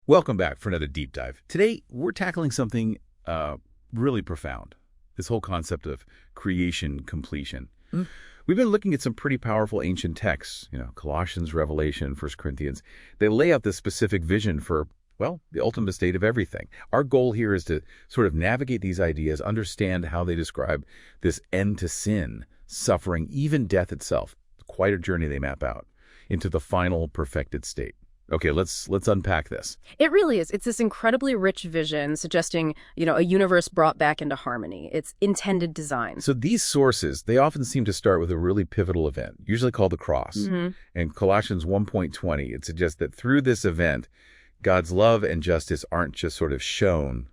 Welcome back for another deep dive. Today, we're tackling something really profound, this whole concept of creation completion. We've been looking at some pretty powerful ancient texts, Colossians, Revelation, 1 Corinthians. They lay out this specific vision for, well, the ultimate state of everything. Our goal here is to sort of navigate these ideas, understand how they describe this end to sin, suffering, even death itself. Quite a journey they map out into the final perfected state. Okay, let's unpack this. It really is. It's this incredibly rich vision suggesting, a universe brought back into harmony. It's intended design. So these sources, they often seem to start with a really pivotal event, usually called the cross. And Colossians 1.20, it suggests that through this event, God's love and justice aren't just sort of shown,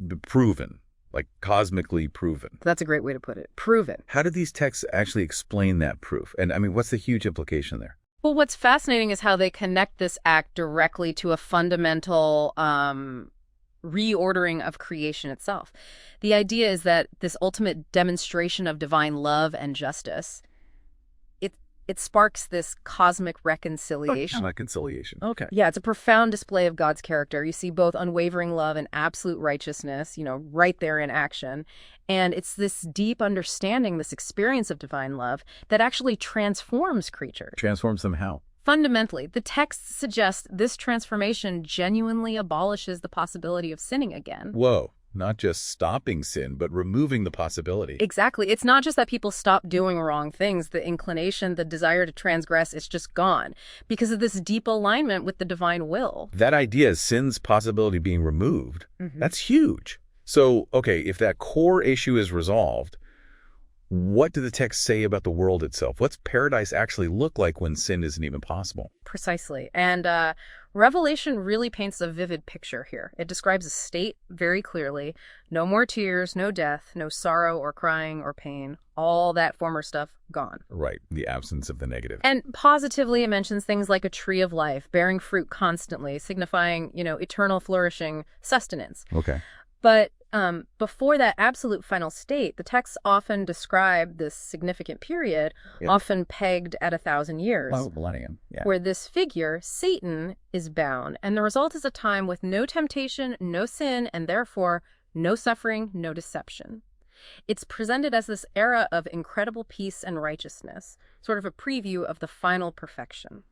but proven, like cosmically proven. That's a great way to put it. Proven. How do these texts actually explain that proof? And I mean, what's the huge implication there? Well, what's fascinating is how they connect this act directly to a fundamental reordering of creation itself. The idea is that this ultimate demonstration of divine love and justice, it sparks this cosmic reconciliation. Reconciliation. Okay. Yeah, it's a profound display of God's character. You see both unwavering love and absolute righteousness, right there in action. And it's this deep understanding, this experience of divine love that actually transforms creatures. Transforms them how? Fundamentally, the text suggests this transformation genuinely abolishes the possibility of sinning again. Whoa. Not just stopping sin, but removing the possibility. Exactly. It's not just that people stop doing wrong things. The inclination, the desire to transgress, it's just gone because of this deep alignment with the divine will. That idea is sin's possibility being removed. That's huge. So, okay, if that core issue is resolved, what do the texts say about the world itself? What's paradise actually look like when sin isn't even possible? Precisely. And Revelation really paints a vivid picture here. It describes a state very clearly. No more tears, no death, no sorrow or crying or pain. All that former stuff gone. Right. The absence of the negative. And positively, it mentions things like a tree of life, bearing fruit constantly, signifying, eternal flourishing sustenance. Okay. But before that absolute final state, the texts often describe this significant period, often pegged at 1,000 years. Oh, millennium. Yeah. Where this figure, Satan, is bound. And the result is a time with no temptation, no sin, and therefore no suffering, no deception. It's presented as this era of incredible peace and righteousness, sort of a preview of the final perfection.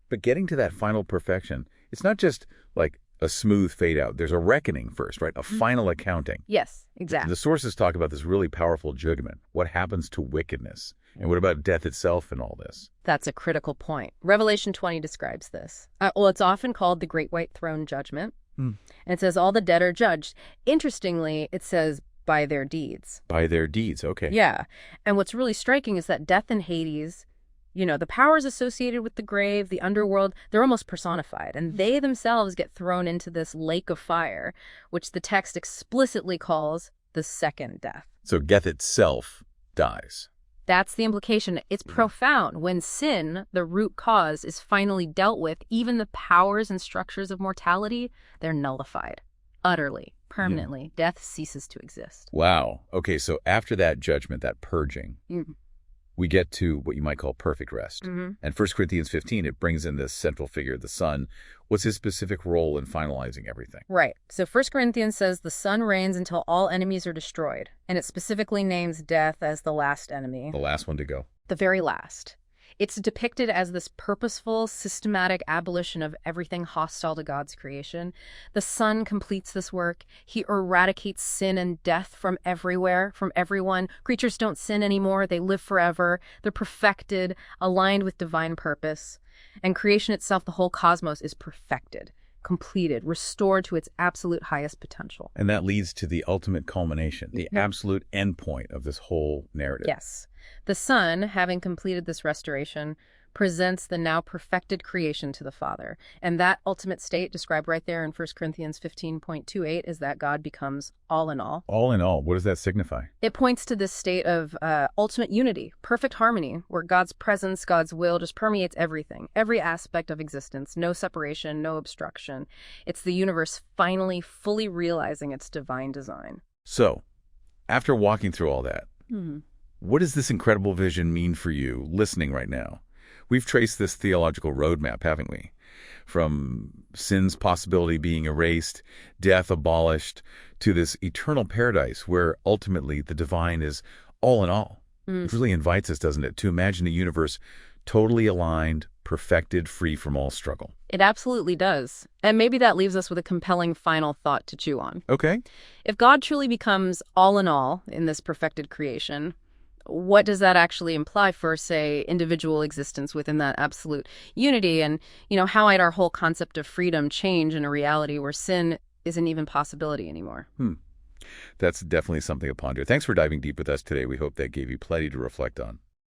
But getting to that final perfection, it's not just like a smooth fade out. There's a reckoning first, right? A final accounting. Yes, exactly. The sources talk about this really powerful judgment. What happens to wickedness? And what about death itself and all this? That's a critical point. Revelation 20 describes this. It's often called the Great White Throne Judgment. And it says all the dead are judged. Interestingly, it says by their deeds. By their deeds, okay. Yeah. And what's really striking is that death and Hades, the powers associated with the grave, the underworld, they're almost personified. And they themselves get thrown into this lake of fire, which the text explicitly calls the second death. So death itself dies. That's the implication. It's profound. When sin, the root cause, is finally dealt with, even the powers and structures of mortality, they're nullified. Utterly, permanently. Death ceases to exist. Wow. Okay, so after that judgment, that purging, we get to what you might call perfect rest. And 1 Corinthians 15, it brings in this central figure, the Son. What's his specific role in finalizing everything? Right. So 1 Corinthians says the Son reigns until all enemies are destroyed. And it specifically names death as the last enemy. The last one to go. The very last. It's depicted as this purposeful, systematic abolition of everything hostile to God's creation. The Son completes this work. He eradicates sin and death from everywhere, from everyone. Creatures don't sin anymore. They live forever. They're perfected, aligned with divine purpose. And creation itself, the whole cosmos, is perfected, completed, restored to its absolute highest potential. And that leads to the ultimate culmination, the absolute endpoint of this whole narrative. Yes. The Son, having completed this restoration, presents the now perfected creation to the Father. And that ultimate state described right there in 1 Corinthians 15.28 is that God becomes all in all. All in all, what does that signify? It points to this state of ultimate unity, perfect harmony, where God's presence, God's will just permeates everything, every aspect of existence, no separation, no obstruction. It's the universe finally, fully realizing its divine design. So, after walking through all that, what does this incredible vision mean for you listening right now? We've traced this theological roadmap, haven't we? From sin's possibility being erased, death abolished, to this eternal paradise where ultimately the divine is all in all. It really invites us, doesn't it, to imagine a universe totally aligned, perfected, free from all struggle. It absolutely does. And maybe that leaves us with a compelling final thought to chew on. Okay. If God truly becomes all in all in this perfected creation, what does that actually imply for, say, individual existence within that absolute unity? And, how might our whole concept of freedom change in a reality where sin isn't even possibility anymore? That's definitely something to ponder. Thanks for diving deep with us today. We hope that gave you plenty to reflect on.